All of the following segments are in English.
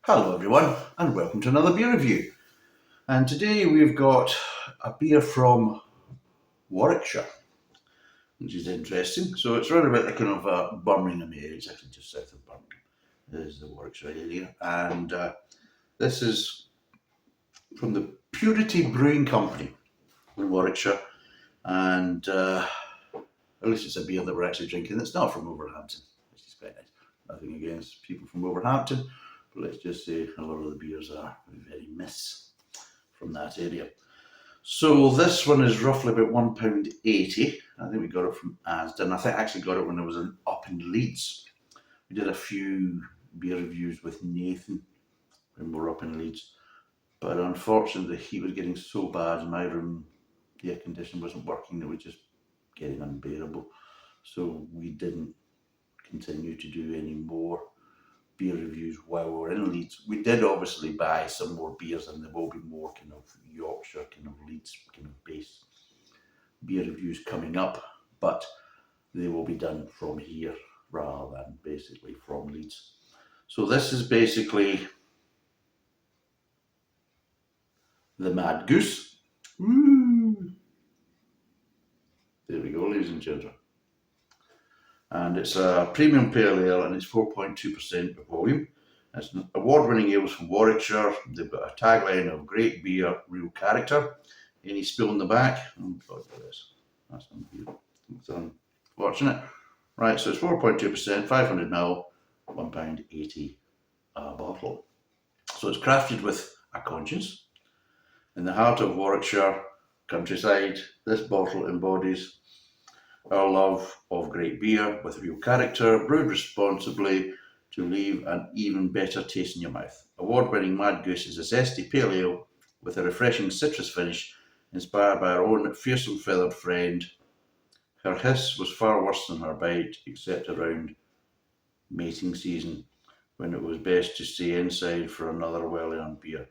Hello everyone and welcome to another beer review. And today we've got a beer from Warwickshire, which is interesting. So it's around about the kind of Birmingham area. It's actually just south of Birmingham is the Warwickshire area. And this is from the Purity Brewing Company in Warwickshire. And at least it's a beer that we're actually drinking. It's not from Wolverhampton, which is quite nice. Nothing against people from Wolverhampton. But let's just say a lot of the beers are very miss from that area. So this one is roughly about £1.80. I think we got it from Asda. I think I actually got it when I was up in Leeds. We did a few beer reviews with Nathan when we were up in Leeds. But unfortunately the heat was getting so bad in my room, the air conditioning wasn't working, it was just getting unbearable. So we didn't continue to do any more beer reviews while we were in Leeds. We did obviously buy some more beers, and there will be more kind of Yorkshire, kind of Leeds kind of base beer reviews coming up, but they will be done from here rather than basically from Leeds. So this is basically the Mad Goose. Woo! There we go, ladies and gentlemen. And it's a premium pale ale, and it's 4.2% volume. It's an award-winning ales from Warwickshire. They've got a tagline of great beer, real character. Any spill in the back? Oh God, there is. That's unbelievable. It's unfortunate. Right, so it's 4.2%, 500ml, £1.80 a bottle. So it's crafted with a conscience. In the heart of Warwickshire countryside, this bottle embodies our love of great beer with real character, brewed responsibly to leave an even better taste in your mouth. Award-winning Mad Goose is a zesty pale ale with a refreshing citrus finish inspired by our own fearsome feathered friend. Her hiss was far worse than her bite, except around mating season, when it was best to stay inside for another well-earned beer.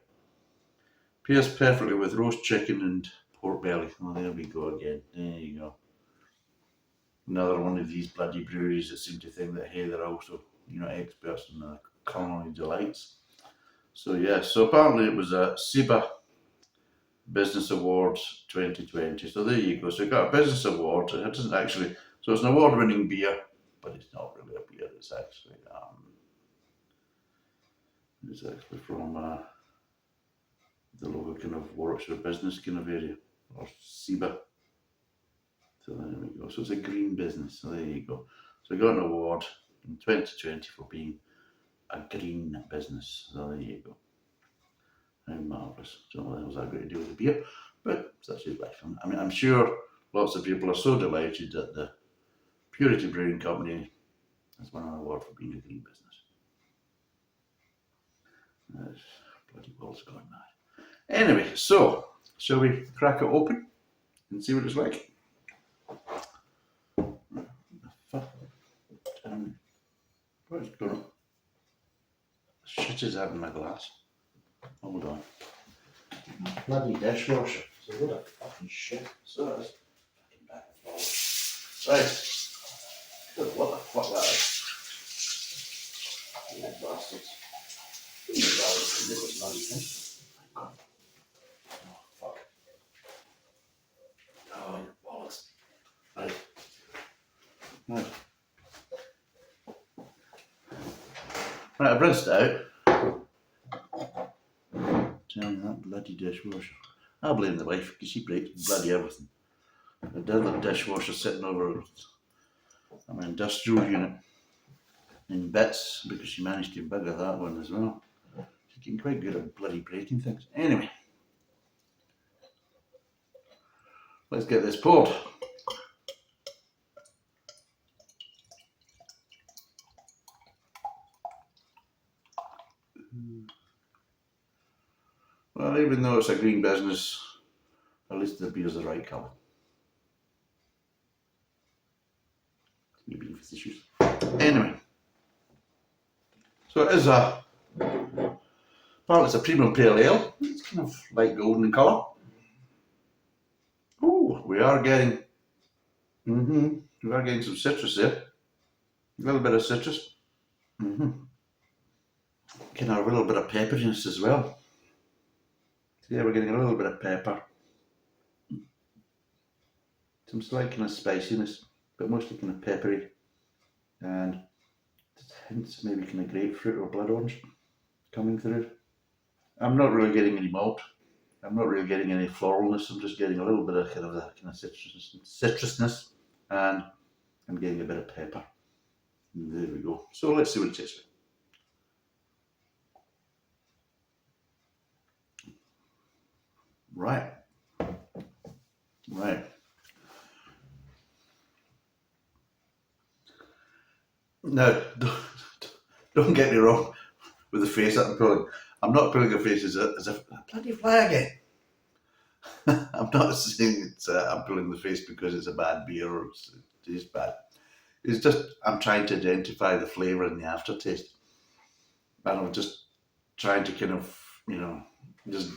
Pairs perfectly with roast chicken and pork belly. Oh, there we go again. There you go. Another one of these bloody breweries that seem to think that, hey, they're also, experts in the culinary delights. So yeah, so apparently it was a SIBA Business Awards 2020. So there you go. So it got a business award. It doesn't actually, so it's an award-winning beer, but it's not really a beer. It's actually from the local kind of Warwickshire business kind of area, or SIBA. So there we go. So it's a green business. So there you go. So we got an award in 2020 for being a green business. So there you go. How marvellous. So what else I've got to do with the beer? But such is life. I mean, I'm sure lots of people are so delighted that the Purity Brewing Company has won an award for being a green business. This bloody world's gone mad. Anyway, so shall we crack it open and see what it's like? What's going on? Shit is out in my glass. Hold on. Bloody dishwasher. It's a load of fucking shit. So that's fucking back and forth. Right. Good, what the fuck that is? Little bastards. This is bloody thing. My God. Oh, fuck. Oh, your bollocks. Right. Right. Right, I've rinsed it out. Damn that bloody dishwasher. I blame the wife because she breaks bloody everything. The little dishwasher sitting over an industrial unit in bits because she managed to bugger that one as well. She's getting quite good at bloody breaking things. Anyway, let's get this poured. Well, even though it's a green business, at least the beer's the right colour. Maybe with the issues. Anyway, so it is apparently it's a premium pale ale. It's kind of light golden in colour. Oh, we are getting some citrus there. A little bit of citrus. kind of a little bit of pepperiness as well. So yeah, we're getting a little bit of pepper, some slight kind of spiciness, but mostly kind of peppery, and just hints maybe kind of grapefruit or blood orange coming through. I'm not really getting any malt. I'm not really getting any floralness. I'm just getting a little bit of kind of the kind of citrusness, and I'm getting a bit of pepper. There we go. So let's see what it tastes like. Right. Now, don't get me wrong with the face that I'm pulling. I'm not pulling a face as if bloody fly again. I'm not saying it's, I'm pulling the face because it's a bad beer or it tastes bad. It's just I'm trying to identify the flavour and the aftertaste. And I'm just trying to kind of, just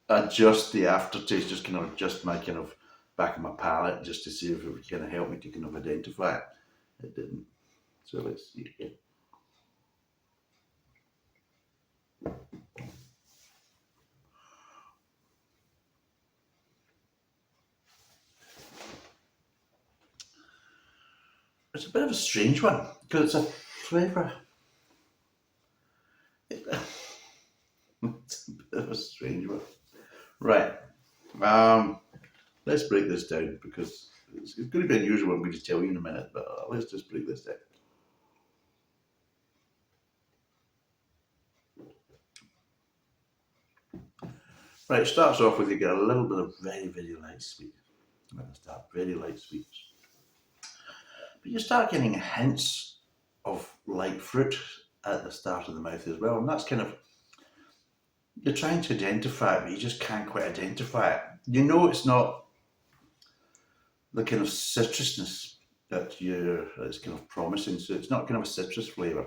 adjust the aftertaste, just kind of adjust my kind of back of my palate just to see if it would kind of help me to kind of identify it. It didn't. So let's see again. It's a bit of a strange one because it's a flavour. It's a bit of a strange one. Right. Let's break this down because it's going to be unusual. I'm going to tell you in a minute, but let's just break this down. Right, it starts off with you get a little bit of very, very light sweet. At the start, very light sweets. But you start getting hints of light fruit at the start of the mouth as well. And that's kind of, you're trying to identify it, but you just can't quite identify it. You know it's not the kind of citrusness that it's kind of promising. So it's not kind of a citrus flavour.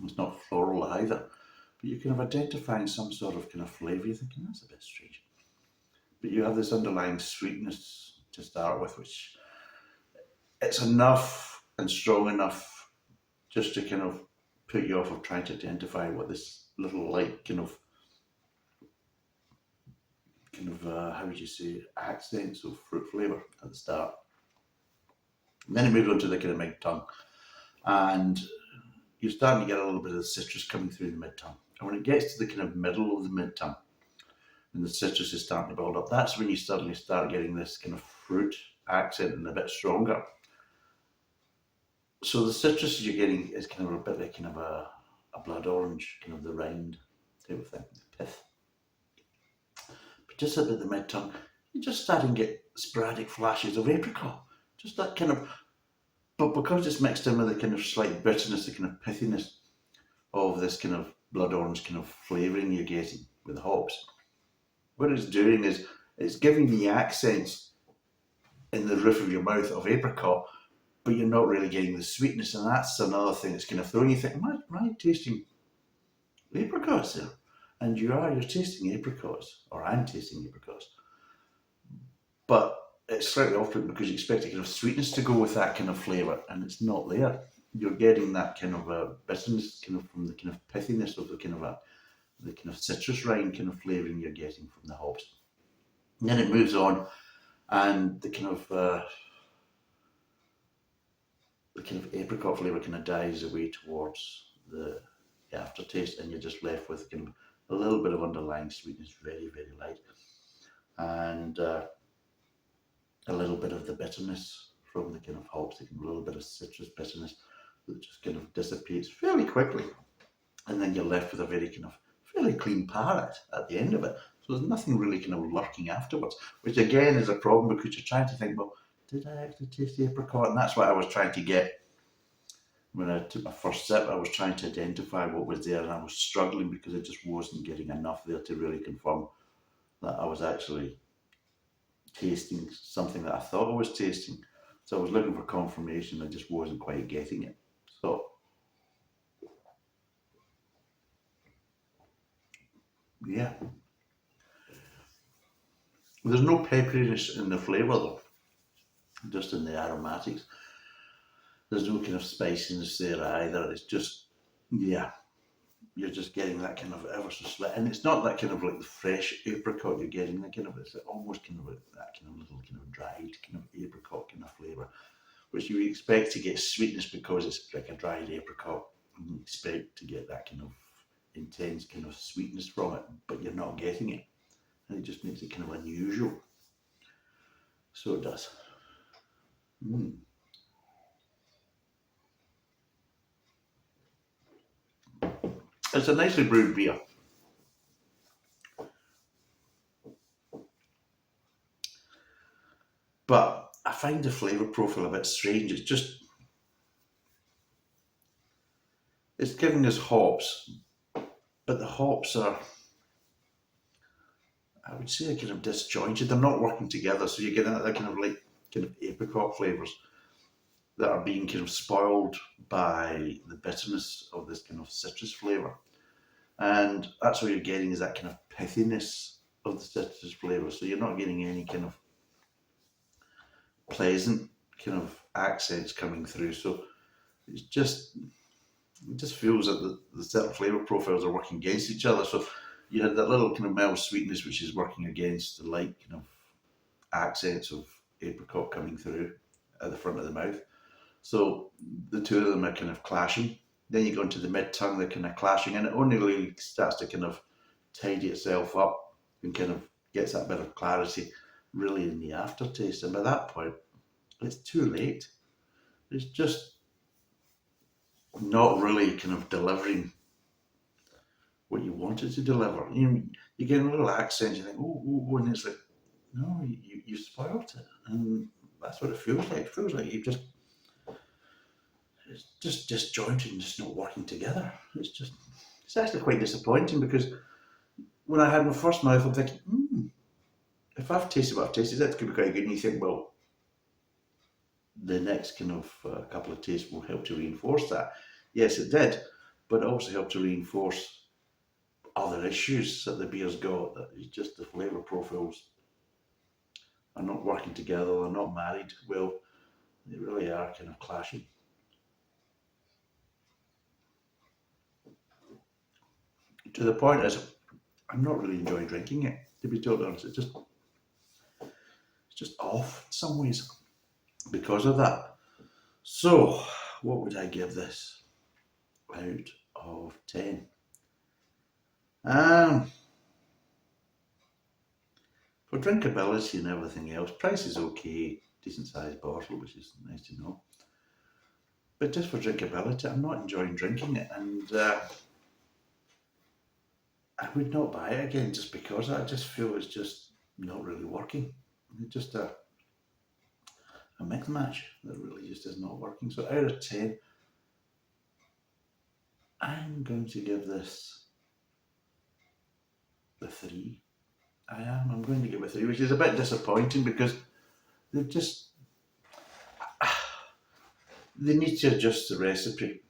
It's not floral either. But you're kind of identifying some sort of kind of flavour. You're thinking, that's a bit strange. But you have this underlying sweetness to start with, which it's enough and strong enough just to kind of put you off of trying to identify what this little light kind of how would you say, accents of fruit flavour at the start. And then it moves on to the kind of mid tongue, and you're starting to get a little bit of the citrus coming through the mid tongue. And when it gets to the kind of middle of the mid tongue, and the citrus is starting to build up, that's when you suddenly start getting this kind of fruit accent and a bit stronger. So the citrus you're getting is kind of a bit like kind of a blood orange, kind of the rind type of thing, the pith. But just at the mid tongue, you're just starting to get sporadic flashes of apricot. Just that kind of, but because it's mixed in with the kind of slight bitterness, the kind of pithiness of this kind of blood orange kind of flavouring you're getting with the hops, what it's doing is it's giving the accents in the roof of your mouth of apricot, but you're not really getting the sweetness, and that's another thing that's kind of throwing you. Think, am I tasting apricots there? And you're tasting apricots, or I'm tasting apricots, but it's slightly off-putting because you expect a kind of sweetness to go with that kind of flavour, and it's not there. You're getting that kind of bitterness, kind of from the kind of pithiness of the kind of citrus rind kind of flavouring you're getting from the hops. And then it moves on, and the kind of apricot flavour kind of dies away towards the aftertaste, and you're just left with kind of a little bit of underlying sweetness, very, very light, and a little bit of the bitterness from the kind of hops, a little bit of citrus bitterness that just kind of dissipates fairly quickly, and then you're left with a very kind of fairly clean palate at the end of it. So there's nothing really kind of lurking afterwards, which again is a problem because you're trying to think, well, did I actually taste the apricot? And that's what I was trying to get when I took my first sip. I was trying to identify what was there, and I was struggling because I just wasn't getting enough there to really confirm that I was actually tasting something that I thought I was tasting. So I was looking for confirmation, I just wasn't quite getting it. So yeah, there's no pepperiness in the flavour though, just in the aromatics. There's no kind of spiciness there either. It's just, yeah, you're just getting that kind of ever so slight, and it's not that kind of like the fresh apricot you're getting. That kind of it's almost kind of like that kind of little kind of dried kind of apricot kind of flavour, which you expect to get sweetness because it's like a dried apricot. You expect to get that kind of intense kind of sweetness from it, but you're not getting it, and it just makes it kind of unusual. So it does. Mm. It's a nicely brewed beer, but I find the flavour profile a bit strange. It's giving us hops, but the hops are, I would say, kind of disjointed. They're not working together, so you're getting that kind of like kind of apricot flavours that are being kind of spoiled by the bitterness of this kind of citrus flavour. And that's what you're getting is that kind of pithiness of the citrus flavour. So you're not getting any kind of pleasant kind of accents coming through. So it's just it just feels that the certain flavour profiles are working against each other. So you had that little kind of mild sweetness which is working against the light kind of accents of apricot coming through at the front of the mouth. So the two of them are kind of clashing. Then you go into the mid tongue, they're kind of clashing, and it only really starts to kind of tidy itself up and kind of gets that bit of clarity really in the aftertaste. And by that point, it's too late. It's just not really kind of delivering what you wanted to deliver. You get a little accent, you think, oh, and it's like, no, you spoiled it. And that's what it feels like. It feels like it's just disjointed and just not working together. It's actually quite disappointing because when I had my first mouthful, I'm thinking, if I've tasted what I've tasted, that could be quite good. And you think, well, the next kind of couple of tastes will help to reinforce that. Yes, it did, but it also helped to reinforce other issues that the beer's got. That it's just the flavour profiles are not working together, they're not married well, they really are kind of clashing. To the point is, I'm not really enjoying drinking it, to be totally honest. It's just off in some ways because of that. So, what would I give this out of 10? Um, for drinkability and everything else, price is okay, decent sized bottle, which is nice to know. But just for drinkability, I'm not enjoying drinking it, and I would not buy it again just because I just feel it's just not really working. It's just a mix match that really just is not working. So out of 10, I'm going to give this the 3. I'm going to give it 3, which is a bit disappointing because they've just, they need to adjust the recipe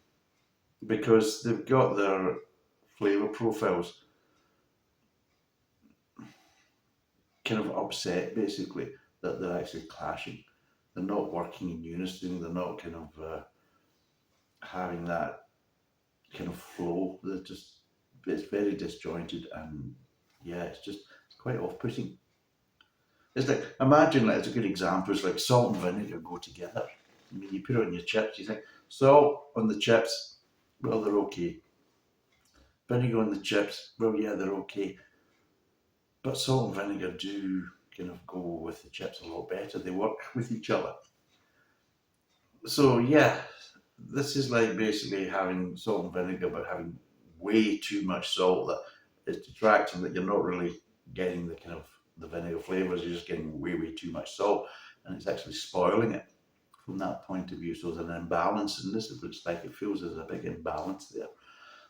because they've got their flavour profiles kind of upset basically that they're actually clashing. They're not working in unison, they're not kind of having that kind of flow. It's very disjointed, and yeah, it's quite off-putting. It's like, imagine, like, it's a good example, it's like salt and vinegar go together. I mean, you put it on your chips, you think, salt on the chips, well, they're okay. Vinegar on the chips, well, yeah, they're okay. But salt and vinegar do kind of go with the chips a lot better. They work with each other. So yeah, this is like basically having salt and vinegar, but having way too much salt that is detracting, that you're not really getting the kind of the vinegar flavours, you're just getting way too much salt, and it's actually spoiling it from that point of view. So there's an imbalance in this. It looks like, it feels there's a big imbalance there.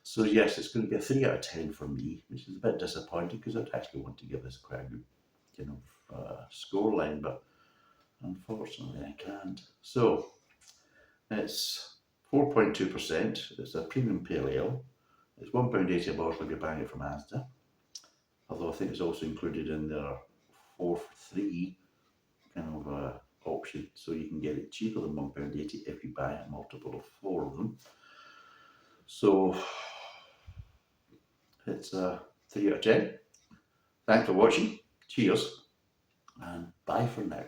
So yes, it's going to be a 3 out of 10 for me, which is a bit disappointing because I'd actually want to give this quite a good kind of score line, but unfortunately I can't. So it's 4.2%. It's a premium pale ale. It's £1.80 a bottle if you're buying it from Asda. Although I think it's also included in their 4 for 3 kind of option, so you can get it cheaper than £1.80 if you buy a multiple of 4 of them. So it's a 3 out of 10. Thanks for watching. Cheers, and bye for now.